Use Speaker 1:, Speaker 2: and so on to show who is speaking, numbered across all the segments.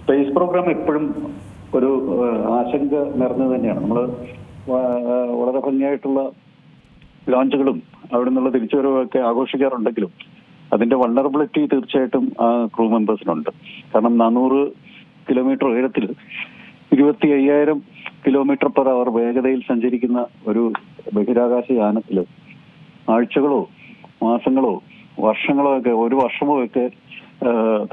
Speaker 1: Space programme എപ്പോഴും ഒരു ആശങ്ക നിറഞ്ഞത് തന്നെയാണ്. നമ്മൾ വളരെ ഭംഗിയായിട്ടുള്ള ലോഞ്ചുകളും അവിടെ നിന്നുള്ള തിരിച്ചുവരവൊക്കെ ആഘോഷിക്കാറുണ്ടെങ്കിലും അതിന്റെ വൾണറബിലിറ്റി തീർച്ചയായിട്ടും ആ ക്രൂ മെമ്പേഴ്സിനുണ്ട്. കാരണം 400 കിലോമീറ്റർ ഉയരത്തിൽ 25,000 കിലോമീറ്റർ പെർ അവർ വേഗതയിൽ സഞ്ചരിക്കുന്ന ഒരു ബഹിരാകാശ യാനത്തിൽ ആഴ്ചകളോ മാസങ്ങളോ വർഷങ്ങളോ ഒക്കെ, ഒരു വർഷമോ ഒക്കെ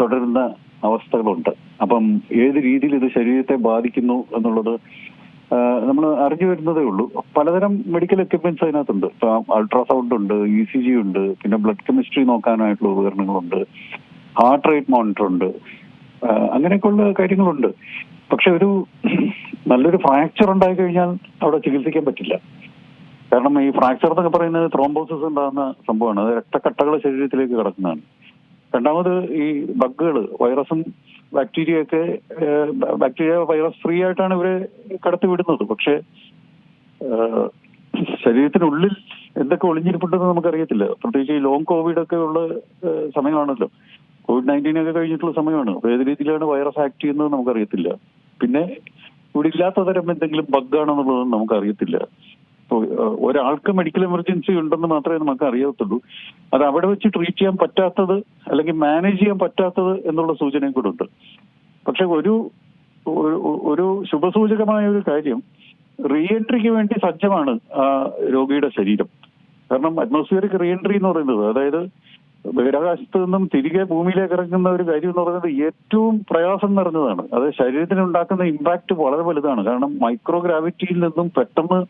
Speaker 1: തുടരുന്ന അവസ്ഥകളുണ്ട്. അപ്പം ഏത് രീതിയിൽ ഇത് ശരീരത്തെ ബാധിക്കുന്നു എന്നുള്ളത് നമ്മൾ അറിഞ്ഞു വരുന്നതേ ഉള്ളൂ. പലതരം മെഡിക്കൽ എക്യുപ്മെന്റ്സ് അതിനകത്തുണ്ട്. ഇപ്പൊ അൾട്രാസൗണ്ട് ഉണ്ട്, ECG ഉണ്ട്, പിന്നെ ബ്ലഡ് കെമിസ്ട്രി നോക്കാനായിട്ടുള്ള ഉപകരണങ്ങളുണ്ട്, ഹാർട്ട് റേറ്റ് മോണിറ്റർ ഉണ്ട്, അങ്ങനെയൊക്കെയുള്ള കാര്യങ്ങളുണ്ട്. പക്ഷെ ഒരു നല്ലൊരു ഫ്രാക്ചർ ഉണ്ടായി കഴിഞ്ഞാൽ അവിടെ ചികിത്സിക്കാൻ പറ്റില്ല. കാരണം ഈ ഫ്രാക്ചർ എന്നൊക്കെ പറയുന്നത് ത്രോംബോസിസ് ഉണ്ടാകുന്ന സംഭവമാണ്. അത് രക്തക്കട്ടകൾ ശരീരത്തിലേക്ക് കിടക്കുന്നതാണ്. രണ്ടാമത് ഈ ബഗ്ഗുകൾ, വൈറസും ബാക്ടീരിയ വൈറസ് ഫ്രീ ആയിട്ടാണ് ഇവരെ കടത്തി വിടുന്നത്. പക്ഷെ ശരീരത്തിനുള്ളിൽ എന്തൊക്കെ ഒളിഞ്ഞിരിപ്പുണ്ടെന്ന് നമുക്കറിയത്തില്ല. പ്രത്യേകിച്ച് ഈ ലോങ് കോവിഡ് ഒക്കെ ഉള്ള സമയമാണല്ലോ, COVID-19 ഒക്കെ കഴിഞ്ഞിട്ടുള്ള സമയമാണ്. ഏത് രീതിയിലാണ് വൈറസ് ആക്ട് ചെയ്യുന്നത് നമുക്കറിയത്തില്ല. പിന്നെ ഇവിടെ ഇല്ലാത്ത തരം എന്തെങ്കിലും ബഗ്ഗാണെന്നുള്ളത് നമുക്കറിയത്തില്ല. ഒരാൾക്ക് മെഡിക്കൽ എമർജൻസി ഉണ്ടെന്ന് മാത്രമേ നമുക്ക് അറിയത്തുള്ളൂ. അത് അവിടെ വെച്ച് ട്രീറ്റ് ചെയ്യാൻ പറ്റാത്തത് അല്ലെങ്കിൽ മാനേജ് ചെയ്യാൻ പറ്റാത്തത് എന്നുള്ള സൂചനയും കൂടെ ഉണ്ട്. പക്ഷെ ഒരു ശുഭസൂചകമായ ഒരു കാര്യം, റീഎൻട്രിക്ക് വേണ്ടി സജ്ജമാണ് ആ രോഗിയുടെ ശരീരം. കാരണം അറ്റ്മോസ്ഫിയറിക് റീഎൻട്രി എന്ന് പറയുന്നത്, അതായത് ബഹിരാകാശത്ത് നിന്നും തിരികെ ഭൂമിയിലേക്ക് ഇറങ്ങുന്ന ഒരു കാര്യം എന്ന് പറയുന്നത് ഏറ്റവും പ്രയാസം നിറഞ്ഞതാണ്. അത് ശരീരത്തിന് ഉണ്ടാക്കുന്ന ഇമ്പാക്ട് വളരെ വലുതാണ്. കാരണം മൈക്രോ ഗ്രാവിറ്റിയിൽ നിന്നും പെട്ടെന്ന്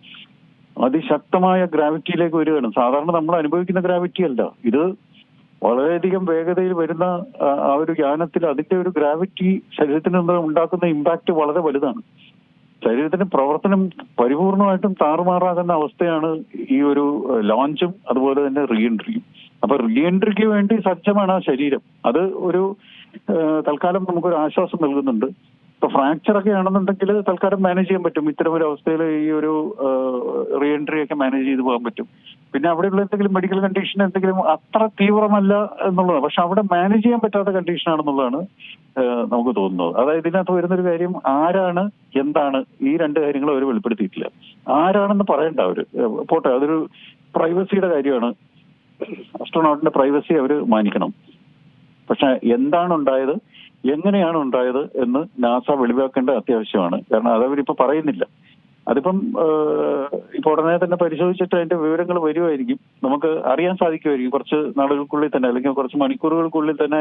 Speaker 1: അതിശക്തമായ ഗ്രാവിറ്റിയിലേക്ക് വരികയാണ്. സാധാരണ നമ്മൾ അനുഭവിക്കുന്ന ഗ്രാവിറ്റി അല്ല ഇത്. വളരെയധികം വേഗതയിൽ വരുന്ന ആ ഒരു യാനത്തിൽ അതിന്റെ ഒരു ഗ്രാവിറ്റി ശരീരത്തിന് ഉണ്ടാക്കുന്ന ഇമ്പാക്ട് വളരെ വലുതാണ്. ശരീരത്തിന്റെ പ്രവർത്തനം പരിപൂർണമായിട്ടും താറുമാറാകുന്ന അവസ്ഥയാണ് ഈ ഒരു ലോഞ്ചും അതുപോലെ തന്നെ റീഎൻട്രിയും. അപ്പൊ റീഎൻട്രിക്ക് വേണ്ടി സജ്ജമാണ് ആ ശരീരം. അത് ഒരു തൽക്കാലം നമുക്കൊരു ആശ്വാസം നൽകുന്നുണ്ട്. ഇപ്പൊ ഫ്രാക്ചർ ഒക്കെ ആണെന്നുണ്ടെങ്കിൽ തൽക്കാലം മാനേജ് ചെയ്യാൻ പറ്റും. ഇത്തരം ഒരു അവസ്ഥയിൽ ഈ ഒരു റീഎൻട്രി ഒക്കെ മാനേജ് ചെയ്ത് പോകാൻ പറ്റും. പിന്നെ അവിടെയുള്ള എന്തെങ്കിലും മെഡിക്കൽ കണ്ടീഷൻ എന്തെങ്കിലും അത്ര തീവ്രമല്ല എന്നുള്ളതാണ്. പക്ഷെ അവിടെ മാനേജ് ചെയ്യാൻ പറ്റാത്ത കണ്ടീഷൻ ആണെന്നുള്ളതാണ് നമുക്ക് തോന്നുന്നത്. അതായത് ഇതിനകത്ത് വരുന്നൊരു കാര്യം, ആരാണ് എന്താണ്, ഈ രണ്ട് കാര്യങ്ങളും അവർ വെളിപ്പെടുത്തിയിട്ടില്ല. ആരാണെന്ന് പറയണ്ട അവര്, പോട്ടെ, അതൊരു പ്രൈവസിയുടെ കാര്യമാണ്. അസ്ട്രോനോട്ടിന്റെ പ്രൈവസി അവർ മാനിക്കണം. പക്ഷെ എന്താണ് ഉണ്ടായത്, എങ്ങനെയാണ് ഉണ്ടായത് എന്ന് നാസ വെളിവാക്കേണ്ട അത്യാവശ്യമാണ്. കാരണം അതവരിപ്പോ പറയുന്നില്ല. അതിപ്പം ഇപ്പൊ ഉടനെ തന്നെ പരിശോധിച്ചിട്ട് അതിന്റെ വിവരങ്ങൾ വരുമായിരിക്കും, നമുക്ക് അറിയാൻ സാധിക്കുമായിരിക്കും. കുറച്ച് നാളുകൾക്കുള്ളിൽ തന്നെ, അല്ലെങ്കിൽ കുറച്ച് മണിക്കൂറുകൾക്കുള്ളിൽ തന്നെ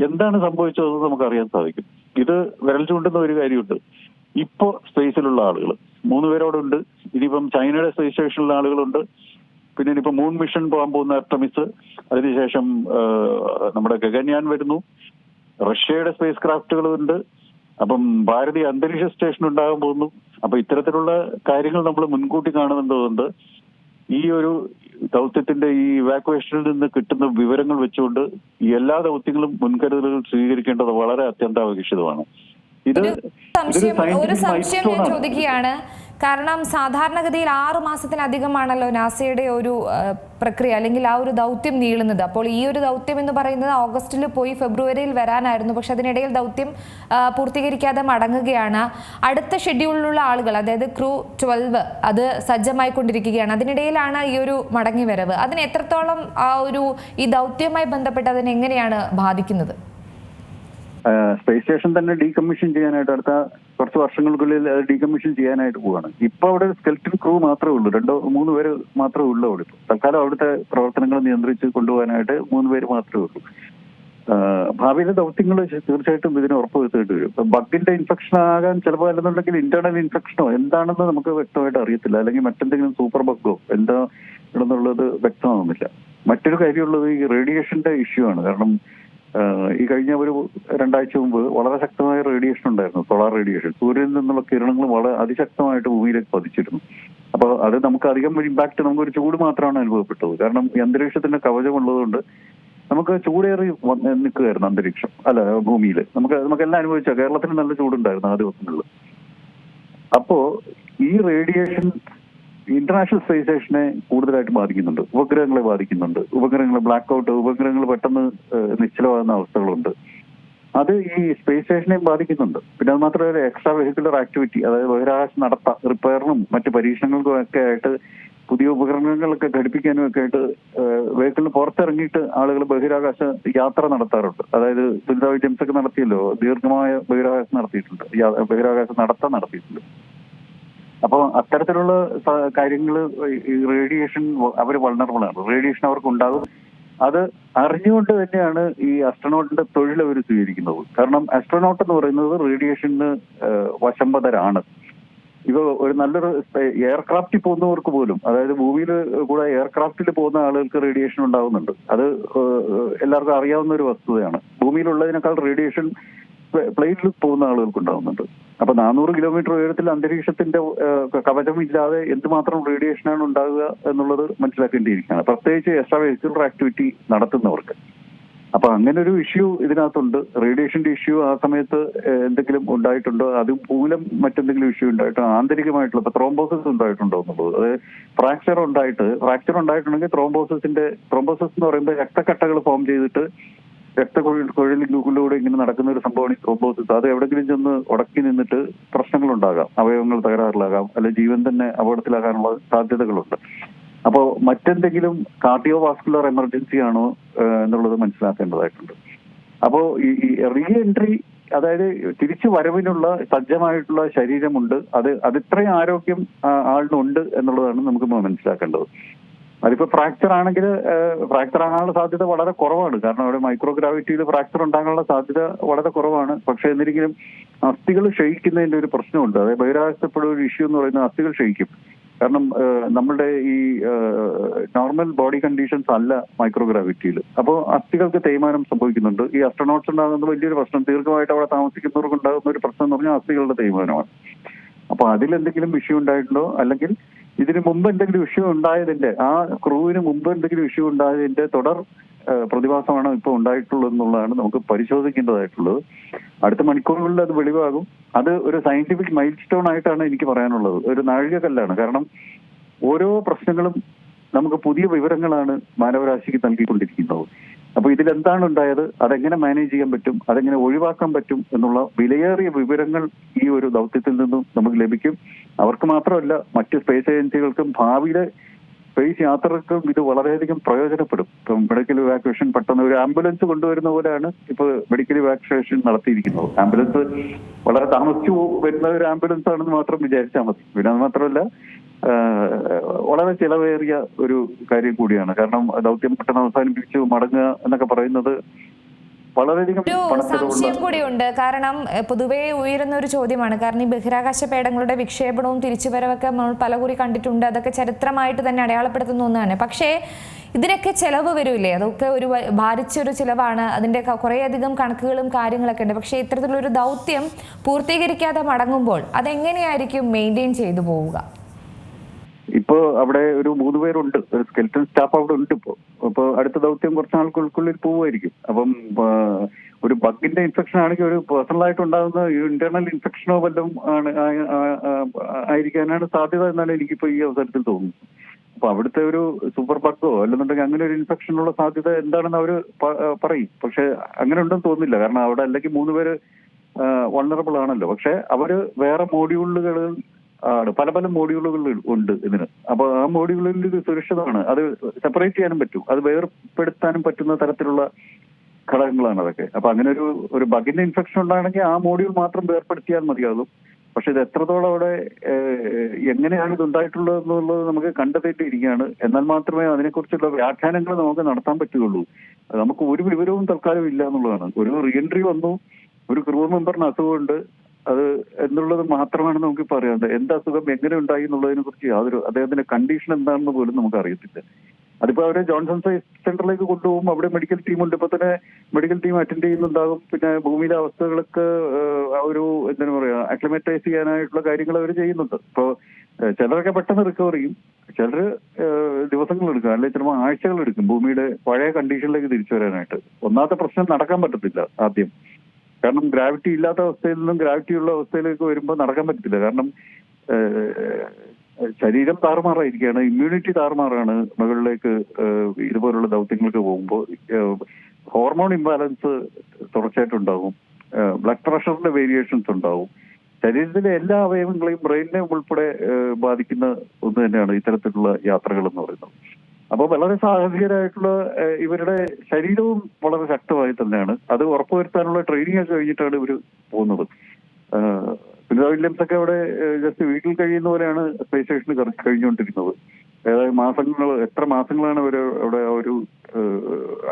Speaker 1: എന്താണ് സംഭവിച്ചതെന്ന് നമുക്ക് അറിയാൻ സാധിക്കും. ഇത് വിരൽ ചൂണ്ടുന്ന ഒരു കാര്യമുണ്ട്. ഇപ്പോ സ്പേസിലുള്ള ആളുകൾ 3 പേരോടെ ഉണ്ട്. ഇനിയിപ്പം ചൈനയുടെ സ്പേസ് സ്റ്റേഷനിലുള്ള ആളുകളുണ്ട്. പിന്നെ ഇനിയിപ്പോ മൂൺ മിഷൻ പോകാൻ പോകുന്ന ആർടെമിസ്, അതിനുശേഷം നമ്മുടെ ഗഗൻയാൻ വരുന്നു, റഷ്യയുടെ സ്പേസ് ക്രാഫ്റ്റുകളുണ്ട്. അപ്പം ഭാരതീയ അന്തരീക്ഷ സ്റ്റേഷൻ ഉണ്ടാകാൻ പോകുന്നു. അപ്പൊ ഇത്തരത്തിലുള്ള കാര്യങ്ങൾ നമ്മൾ മുൻകൂട്ടി കാണുന്നുണ്ട്. ഈ ഒരു ദൗത്യത്തിന്റെ ഈ ഇവാക്വേഷനിൽ നിന്ന് കിട്ടുന്ന വിവരങ്ങൾ വെച്ചുകൊണ്ട് ഈ എല്ലാ ദൗത്യങ്ങളും മുൻകരുതലുകൾ സ്വീകരിക്കേണ്ടത് വളരെ അത്യന്താപേക്ഷിതമാണ്.
Speaker 2: ഒരു സംശയം ഞാൻ ചോദിക്കുകയാണ്. കാരണം സാധാരണഗതിയിൽ 6 മാസത്തിലധികമാണല്ലോ നാസയുടെ ഒരു പ്രക്രിയ, അല്ലെങ്കിൽ ആ ഒരു ദൗത്യം നീളുന്നത്. അപ്പോൾ ഈ ഒരു ദൗത്യം എന്ന് പറയുന്നത് ഓഗസ്റ്റിൽ പോയി ഫെബ്രുവരിയിൽ വരാനായിരുന്നു. പക്ഷെ അതിനിടയിൽ ദൗത്യം പൂർത്തീകരിക്കാതെ മടങ്ങുകയാണ്. അടുത്ത ഷെഡ്യൂളിലുള്ള ആളുകൾ, അതായത് ക്രൂ 12, അത് സജ്ജമായിക്കൊണ്ടിരിക്കുകയാണ്. അതിനിടയിലാണ് ഈ ഒരു മടങ്ങി വരവ്. അതിന് എത്രത്തോളം ഈ ദൗത്യവുമായി ബന്ധപ്പെട്ട് അതിനെങ്ങനെയാണ് ബാധിക്കുന്നത്?
Speaker 1: സ്പേസ് സ്റ്റേഷൻ തന്നെ ഡീകമ്മീഷൻ ചെയ്യാനായിട്ട് അടുത്ത കുറച്ച് വർഷങ്ങൾക്കുള്ളിൽ അത് ഡീകമ്മീഷൻ ചെയ്യാനായിട്ട് പോവാണ്. ഇപ്പൊ അവിടെ സ്കെൽറ്റൻ ക്രൂ മാത്രമേ ഉള്ളൂ, 2-3 പേര് മാത്രമേ ഉള്ളൂ അവിടെ. തൽക്കാലം അവിടുത്തെ പ്രവർത്തനങ്ങൾ നിയന്ത്രിച്ച് കൊണ്ടുപോകാനായിട്ട് 3 പേര് മാത്രമേ ഉള്ളൂ. ഭാവിയിലെ ദൗത്യങ്ങൾ തീർച്ചയായിട്ടും ഇതിന് ഉറപ്പുവരുത്തേണ്ടി വരും. ഇപ്പൊ ബഗിന്റെ ഇൻഫെക്ഷൻ ആകാൻ ചിലപ്പോൾ അല്ലെന്നുണ്ടെങ്കിൽ ഇന്റേണൽ ഇൻഫെക്ഷനോ എന്താണെന്ന് നമുക്ക് വ്യക്തമായിട്ട് അറിയത്തില്ല. അല്ലെങ്കിൽ മറ്റെന്തെങ്കിലും സൂപ്പർ ബഗോ എന്താണെന്നുള്ളത് വ്യക്തമാകുന്നില്ല. മറ്റൊരു കാര്യമുള്ളത് ഈ റേഡിയേഷന്റെ ഇഷ്യൂ ആണ്. കാരണം ഈ കഴിഞ്ഞ ഒരു 2 ആഴ്ച മുമ്പ് വളരെ ശക്തമായ റേഡിയേഷൻ ഉണ്ടായിരുന്നു, സോളാർ റേഡിയേഷൻ. സൂര്യനിൽ നിന്നുള്ള കിരണങ്ങൾ വളരെ അതിശക്തമായിട്ട് ഭൂമിയിലേക്ക് പതിച്ചിരുന്നു. അപ്പോൾ അത് നമുക്ക് അധികം ഇമ്പാക്ട്, നമുക്കൊരു ചൂട് മാത്രമാണ് അനുഭവപ്പെട്ടത്. കാരണം ഈ അന്തരീക്ഷത്തിന്റെ കവചം ഉള്ളതുകൊണ്ട് നമുക്ക് ചൂടേറി നിൽക്കുകയായിരുന്നു അന്തരീക്ഷം, ഭൂമിയിൽ. നമുക്കെല്ലാം അനുഭവിച്ചാൽ കേരളത്തിൽ നല്ല ചൂടുണ്ടായിരുന്നു ആ ദിവസങ്ങളിൽ. അപ്പോ ഈ റേഡിയേഷൻ ഇന്റർനാഷണൽ സ്പേസ് സ്റ്റേഷനെ കൂടുതലായിട്ട് ബാധിക്കുന്നുണ്ട്, ഉപഗ്രഹങ്ങളെ ബാധിക്കുന്നുണ്ട്. ഉപഗ്രഹങ്ങൾ ബ്ലാക്ക് ഔട്ട്, ഉപഗ്രഹങ്ങൾ പെട്ടെന്ന് നിശ്ചലമാകുന്ന അവസ്ഥകളുണ്ട്. അത് ഈ സ്പേസ് സ്റ്റേഷനെയും ബാധിക്കുന്നുണ്ട്. പിന്നെ അത് മാത്രമല്ല എക്സ്ട്രാ വെഹിക്കുലർ ആക്ടിവിറ്റി, അതായത് ബഹിരാകാശ നടത്ത റിപ്പയറിനും മറ്റ് പരീക്ഷണങ്ങൾക്കും ഒക്കെ ആയിട്ട് പുതിയ ഉപകരണങ്ങളൊക്കെ ഘടിപ്പിക്കാനും ഒക്കെ ആയിട്ട് വെഹിക്കിളിന് പുറത്തിറങ്ങിയിട്ട് ആളുകൾ ബഹിരാകാശ യാത്ര നടത്താറുണ്ട്. അതായത് സുനിത വില്യംസ് ഒക്കെ നടത്തിയല്ലോ, ദീർഘമായ ബഹിരാകാശം നടത്തിയിട്ടുണ്ട്, ബഹിരാകാശ നടത്തം നടത്തിയിട്ടുണ്ട്. അപ്പോൾ അത്തരത്തിലുള്ള കാര്യങ്ങൾ റേഡിയേഷൻ അവർ വൾണറബിൾ ആണ്, റേഡിയേഷൻ അവർക്ക് ഉണ്ടാകും. അത് അറിഞ്ഞുകൊണ്ട് തന്നെയാണ് ഈ ആസ്ട്രോനോട്ടിന്റെ തൊഴിൽ അവർ സ്വീകരിക്കുന്നത്. കാരണം ആസ്ട്രോനോട്ട് എന്ന് പറയുന്നത് റേഡിയേഷന് വശംവദരാണ്. ഇപ്പൊ ഒരു നല്ലൊരു എയർക്രാഫ്റ്റിൽ പോകുന്നവർക്ക് പോലും, അതായത് ഭൂമിയിൽ കൂടെ എയർക്രാഫ്റ്റിൽ പോകുന്ന ആളുകൾക്ക് റേഡിയേഷൻ ഉണ്ടാകുന്നുണ്ട്. അത് എല്ലാവർക്കും അറിയാവുന്ന ഒരു വസ്തുതയാണ്. ഭൂമിയിലുള്ളതിനേക്കാൾ റേഡിയേഷൻ പ്ലെയിനിൽ പോകുന്ന ആളുകൾക്ക് ഉണ്ടാകുന്നുണ്ട്. അപ്പൊ 400 കിലോമീറ്റർ ഉയരത്തിൽ അന്തരീക്ഷത്തിന്റെ കവചമില്ലാതെ എന്തുമാത്രം റേഡിയേഷനാണ് ഉണ്ടാകുക എന്നുള്ളത് മനസ്സിലാക്കേണ്ടിയിരിക്കുകയാണ്, പ്രത്യേകിച്ച് എക്സ്ട്രാ വെഹിക്കുലർ ആക്ടിവിറ്റി നടത്തുന്നവർക്ക്. അപ്പൊ അങ്ങനെ ഒരു ഇഷ്യൂ ഇതിനകത്തുണ്ട്. റേഡിയേഷന്റെ ഇഷ്യൂ ആ സമയത്ത് എന്തെങ്കിലും ഉണ്ടായിട്ടുണ്ടോ, അത് മൂലം മറ്റെന്തെങ്കിലും ഇഷ്യൂ ഉണ്ടായിട്ടോ, ആന്തരികമായിട്ടുള്ള ഇപ്പൊ ത്രോംബോസിസ് ഉണ്ടായിട്ടുണ്ടോ എന്നുള്ളത്. അത് ഫ്രാക്ചർ ഉണ്ടായിട്ടുണ്ടെങ്കിൽ ത്രോംബോസിസ് എന്ന് പറയുമ്പോൾ രക്തക്കട്ടകൾ ഫോം ചെയ്തിട്ട് രക്തക്കുഴലിലൂടെ ഇങ്ങനെ നടക്കുന്ന ഒരു സംഭവമാണ് ഈ ത്രോംബോസിസ്. അത് എവിടെങ്കിലും ചെന്ന് ഉടക്കി നിന്നിട്ട് പ്രശ്നങ്ങൾ ഉണ്ടാകാം, അവയവങ്ങൾ തകരാറിലാകാം, അല്ലെങ്കിൽ ജീവൻ തന്നെ അപകടത്തിലാകാനുള്ള സാധ്യതകളുണ്ട്. അപ്പോൾ മറ്റെന്തെങ്കിലും കാർഡിയോ വാസ്കുലർ എമർജൻസി ആണോ എന്നുള്ളത് മനസ്സിലാക്കേണ്ടതായിട്ടുണ്ട്. അപ്പോൾ ഈ റീ എൻട്രി, അതായത് തിരിച്ചു വരവിനുള്ള സജ്ജമായിട്ടുള്ള ശരീരമുണ്ട്, അത് ഇത്രയും ആരോഗ്യം ആളിനുണ്ട് എന്നുള്ളതാണ് നമുക്ക് മനസ്സിലാക്കേണ്ടത്. അതിപ്പോ ഫ്രാക്ചർ ആണെങ്കിൽ ഫ്രാക്ചർ ആകാനുള്ള സാധ്യത വളരെ കുറവാണ്. കാരണം അവിടെ മൈക്രോഗ്രാവിറ്റിയിൽ ഫ്രാക്ചർ ഉണ്ടാകാനുള്ള സാധ്യത വളരെ കുറവാണ്. പക്ഷെ എന്നിരിക്കലും അസ്ഥികൾ ക്ഷയിക്കുന്നതിന്റെ ഒരു പ്രശ്നമുണ്ട്. അതായത് ബഹിരാകാശത്തപ്പോഴും ഒരു ഇഷ്യൂ എന്ന് പറയുന്നത് അസ്ഥികൾ ക്ഷയിക്കും. കാരണം നമ്മളുടെ ഈ നോർമൽ ബോഡി കണ്ടീഷൻസ് അല്ല മൈക്രോഗ്രാവിറ്റിയിൽ. അപ്പോൾ അസ്ഥികൾക്ക് തേയ്മാനം സംഭവിക്കുന്നുണ്ട്. ഈ അസ്ട്രോനോട്ട്സ് ഉണ്ടാകുന്ന വലിയൊരു പ്രശ്നം, ദീർഘമായിട്ട് അവിടെ താമസിക്കുന്നവർക്ക് ഉണ്ടാകുന്ന ഒരു പ്രശ്നം എന്ന് പറഞ്ഞാൽ അസ്ഥികളുടെ തേയ്മാനമാണ്. അപ്പൊ അതിലെന്തെങ്കിലും ഇഷ്യൂ ഉണ്ടായിട്ടുണ്ടോ, അല്ലെങ്കിൽ ഇതിന് മുമ്പ് എന്തെങ്കിലും ഇഷ്യൂ ഉണ്ടായതിന്റെ, ആ ക്രൂവിന് മുമ്പ് എന്തെങ്കിലും ഇഷ്യൂ ഉണ്ടായതിന്റെ തുടർ പ്രതിഭാസമാണ് ഇപ്പോൾ ഉണ്ടായിട്ടുള്ളത് എന്നുള്ളതാണ് നമുക്ക് പരിശോധിക്കേണ്ടതായിട്ടുള്ളത്. അടുത്ത മണിക്കൂറുകളിൽ അത് വെളിവാകും. അത് ഒരു സയന്റിഫിക് മൈൽ സ്റ്റോൺ ആയിട്ടാണ് എനിക്ക് പറയാനുള്ളത്, ഒരു നാഴികക്കല്ലാണ്. കാരണം ഓരോ പ്രശ്നങ്ങളും നമുക്ക് പുതിയ വിവരങ്ങളാണ് മാനവരാശിക്ക് നൽകിക്കൊണ്ടിരിക്കുന്നത്. അപ്പൊ ഇതിലെന്താണ് ഉണ്ടായത്, അതെങ്ങനെ മാനേജ് ചെയ്യാൻ പറ്റും, അതെങ്ങനെ ഒഴിവാക്കാൻ പറ്റും എന്നുള്ള വിലയേറിയ വിവരങ്ങൾ ഈ ഒരു ദൗത്യത്തിൽ നിന്നും നമുക്ക് ലഭിക്കും. അവർക്ക് മാത്രമല്ല, മറ്റ് സ്പേസ് ഏജൻസികൾക്കും ഭാവിയിലെ സ്പേസ് യാത്രകൾക്കും ഇത് വളരെയധികം പ്രയോജനപ്പെടും. ഇപ്പം മെഡിക്കൽ ഇവാക്യുവേഷൻ പെട്ടെന്ന് ഒരു ആംബുലൻസ് കൊണ്ടുവരുന്ന പോലെയാണ് ഇപ്പൊ മെഡിക്കൽ ഇവാക്യുവേഷൻ നടത്തിയിരിക്കുന്നത്. ആംബുലൻസ് വളരെ താമസിച്ചു വരുന്ന ഒരു ആംബുലൻസ് ആണെന്ന് മാത്രം വിചാരിച്ചാൽ മതി. പിന്നെ അത് മാത്രമല്ല വളരെ ചിലവേറിയ ഒരു കാര്യം കൂടിയാണ്. കാരണം ദൗത്യം പെട്ടെന്ന് അവസാനിപ്പിച്ചു മടങ്ങുക എന്നൊക്കെ പറയുന്നത് വളരെയധികം
Speaker 2: സംശയം കൂടിയുണ്ട്. കാരണം പൊതുവേ ഉയരുന്ന ഒരു ചോദ്യമാണ്. കാരണം ഈ ബഹിരാകാശ പേടങ്ങളുടെ വിക്ഷേപണവും തിരിച്ചുവരവൊക്കെ നമ്മൾ പലകുറി കണ്ടിട്ടുണ്ട്. അതൊക്കെ ചരിത്രമായിട്ട് തന്നെ അടയാളപ്പെടുത്തുന്ന ഒന്നാണ്. പക്ഷേ ഇതിനൊക്കെ ചെലവ് വരില്ലേ? അതൊക്കെ ഒരു ഭാരിച്ചൊരു ചിലവാണ്. അതിൻ്റെ കുറേയധികം കണക്കുകളും കാര്യങ്ങളൊക്കെ ഉണ്ട്. പക്ഷേ ഇത്തരത്തിലൊരു ദൗത്യം പൂർത്തീകരിക്കാതെ മടങ്ങുമ്പോൾ അതെങ്ങനെയായിരിക്കും മെയിൻറ്റെയിൻ ചെയ്തു പോവുക?
Speaker 1: ഇപ്പോ അവിടെ ഒരു 3 പേരുണ്ട്, ഒരു സ്കെൽറ്റൻ സ്റ്റാഫ് അവിടെ ഉണ്ട്. ഇപ്പൊ അടുത്ത ദൗത്യം കുറച്ച് നാൾക്കുള്ളിൽ പോവുമായിരിക്കും. അപ്പം ഒരു ബഗിന്റെ ഇൻഫെക്ഷൻ ആണെങ്കിൽ ഒരു പേഴ്സണലായിട്ട് ഉണ്ടാകുന്ന ഇന്റേണൽ ഇൻഫെക്ഷനോ വല്ലതും ആയിരിക്കാനാണ് സാധ്യത എന്നാണ് എനിക്കിപ്പോ ഈ അവസരത്തിൽ തോന്നുന്നത്. അപ്പൊ അവിടുത്തെ ഒരു സൂപ്പർ ബഗോ അല്ലെന്നുണ്ടെങ്കിൽ അങ്ങനെ ഒരു ഇൻഫെക്ഷനുള്ള സാധ്യത എന്താണെന്ന് അവര് പറയും. പക്ഷെ അങ്ങനെ ഉണ്ടെന്ന് തോന്നുന്നില്ല. കാരണം അവിടെ അല്ലെങ്കിൽ 3 പേര് വൾണറബിൾ ആണല്ലോ. പക്ഷെ അവര് വേറെ മോഡ്യൂളുകളിൽ ആണ്, പല മോഡ്യൂളുകൾ ഉണ്ട് ഇതിന്. അപ്പൊ ആ മോഡ്യൂളിൽ ഇത് സുരക്ഷിതമാണ്, അത് സെപ്പറേറ്റ് ചെയ്യാനും പറ്റും, അത് വേർപെടുത്താനും പറ്റുന്ന തരത്തിലുള്ള ഘടകങ്ങളാണ് അതൊക്കെ. അപ്പൊ അങ്ങനെ ഒരു ബഗിന്റെ ഇൻഫെക്ഷൻ ഉണ്ടാണെങ്കിൽ ആ മോഡ്യൂൾ മാത്രം വേർപെടുത്തിയാൽ മതിയാകും. പക്ഷെ ഇത് എത്രത്തോളം അവിടെ എങ്ങനെയാണ് ഇത് ഉണ്ടായിട്ടുള്ളത് എന്നുള്ളത് നമുക്ക് കണ്ടെത്തിയിരിക്കുകയാണ്. എന്നാൽ മാത്രമേ അതിനെക്കുറിച്ചുള്ള വ്യാഖ്യാനങ്ങൾ നമുക്ക് നടത്താൻ പറ്റുകയുള്ളൂ. നമുക്ക് ഒരു വിവരവും തൽക്കാലം ഇല്ല എന്നുള്ളതാണ്. ഒരു റീഎൻട്രി വന്നു, ഒരു ക്രൂ മെമ്പറിന് അസുഖമുണ്ട്, അത് എന്നുള്ളത് മാത്രമാണ് നമുക്ക് പറയാനുള്ളത്. എന്ത് അസുഖം എങ്ങനെ ഉണ്ടായി എന്നുള്ളതിനെ കുറിച്ച് അദ്ദേഹത്തിന്റെ കണ്ടീഷൻ എന്താണെന്ന് പോലും നമുക്ക് അറിയത്തില്ല. അതിപ്പോ അവരെ ജോൺസൺ സയൻസ് സെന്ററിലേക്ക് കൊണ്ടുപോകും. അവിടെ മെഡിക്കൽ ടീമുണ്ട്. ഇപ്പൊ തന്നെ മെഡിക്കൽ ടീം അറ്റൻഡ് ചെയ്യുന്നുണ്ടാകും. പിന്നെ ഭൂമിയിലെ അവസ്ഥകളൊക്കെ ഒരു എന്താണ് പറയാ, അക്ലിമറ്റൈസ് ചെയ്യാനായിട്ടുള്ള കാര്യങ്ങൾ അവർ ചെയ്യുന്നുണ്ട്. ഇപ്പോ ചിലരൊക്കെ പെട്ടെന്ന് റിക്കവർ ചെയ്യും, ചിലർ ദിവസങ്ങൾ എടുക്കും, അല്ലെങ്കിൽ ചിലപ്പോൾ ആഴ്ചകൾ എടുക്കും ഭൂമിയുടെ പഴയ കണ്ടീഷനിലേക്ക് തിരിച്ചു വരാനായിട്ട്. ഒന്നാമത്തെ പ്രശ്നം നടക്കാൻ പറ്റത്തില്ല ആദ്യം. കാരണം ഗ്രാവിറ്റി ഇല്ലാത്ത അവസ്ഥയിൽ നിന്നും ഗ്രാവിറ്റി ഉള്ള അവസ്ഥയിലേക്ക് വരുമ്പോൾ നടക്കാൻ പറ്റത്തില്ല. കാരണം ശരീരം താറുമാറായിരിക്കുകയാണ്, ഇമ്മ്യൂണിറ്റി താറുമാറാണ് മുകളിലേക്ക് ഇതുപോലുള്ള ദൗത്യങ്ങൾക്ക് പോകുമ്പോൾ. ഹോർമോൺ ഇംബാലൻസ് തുടർച്ചയായിട്ടുണ്ടാവും, ബ്ലഡ് പ്രഷറിന്റെ വേരിയേഷൻസ് ഉണ്ടാവും. ശരീരത്തിലെ എല്ലാ അവയവങ്ങളെയും ബ്രെയിനിനെ ഉൾപ്പെടെ ബാധിക്കുന്ന ഒന്ന് തന്നെയാണ് ഇത്തരത്തിലുള്ള യാത്രകൾ എന്ന് പറയുന്നത്. അപ്പോൾ വളരെ സാഹസികരായിട്ടുള്ള ഇവരുടെ ശരീരവും വളരെ ശക്തമായി തന്നെയാണ്. അത് ഉറപ്പുവരുത്താനുള്ള ട്രെയിനിങ് ഒക്കെ കഴിഞ്ഞിട്ടാണ് ഇവർ പോകുന്നത്. സുനിത വില്യംസ് ഒക്കെ അവിടെ ജസ്റ്റ് വീട്ടിൽ കഴിയുന്ന പോലെയാണ് സ്പേസ് സ്റ്റേഷനിൽ കഴിഞ്ഞുകൊണ്ടിരിക്കുന്നത്. അതായത് എത്ര മാസങ്ങളാണ് അവർ അവിടെ ഒരു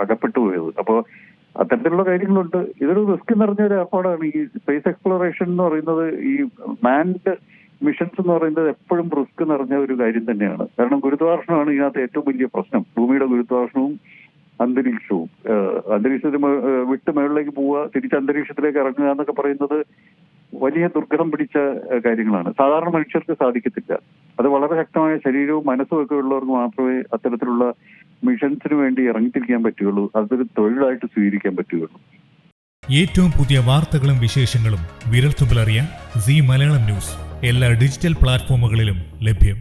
Speaker 1: അകപ്പെട്ടു പോയത്. അപ്പോൾ അത്തരത്തിലുള്ള കാര്യങ്ങളുണ്ട്. ഇതൊരു റിസ്ക് നിറഞ്ഞ ഒരു ഏർപ്പാടാണ് ഈ സ്പേസ് എക്സ്പ്ലോറേഷൻ എന്ന് പറയുന്നത്. ഈ മാൻഡ് മിഷൻസ് എന്ന് പറയുന്നത് എപ്പോഴും റിസ്ക് നിറഞ്ഞ ഒരു കാര്യം തന്നെയാണ്. കാരണം ഗുരുത്വാകർഷണമാണ് ഇതിനകത്ത് ഏറ്റവും വലിയ പ്രശ്നം. ഭൂമിയുടെ ഗുരുത്വാകർഷണവും അന്തരീക്ഷവും. അന്തരീക്ഷത്തിൽ വിട്ട് മുകളിലേക്ക് പോവുക, തിരിച്ച് അന്തരീക്ഷത്തിലേക്ക് ഇറങ്ങുക എന്നൊക്കെ പറയുന്നത് വലിയ ദുർഘടം പിടിച്ച കാര്യങ്ങളാണ്. സാധാരണ മനുഷ്യർക്ക് സാധിക്കത്തില്ല. അത് വളരെ ശക്തമായ ശരീരവും മനസ്സും ഒക്കെ ഉള്ളവർക്ക് മാത്രമേ അത്തരത്തിലുള്ള മിഷൻസിന് വേണ്ടി ഇറങ്ങിത്തിരിക്കാൻ പറ്റുകയുള്ളൂ. അതൊരു തൊഴിലായിട്ട് സ്വീകരിക്കാൻ പറ്റുകയുള്ളൂ.
Speaker 3: ഏറ്റവും പുതിയ വാർത്തകളും വിശേഷങ്ങളും വിരൽത്തുമ്പിലറിയാൻ സീ മലയാളം ന്യൂസ് എല്ലാ ഡിജിറ്റൽ പ്ലാറ്റ്ഫോമുകളിലും ലഭ്യം.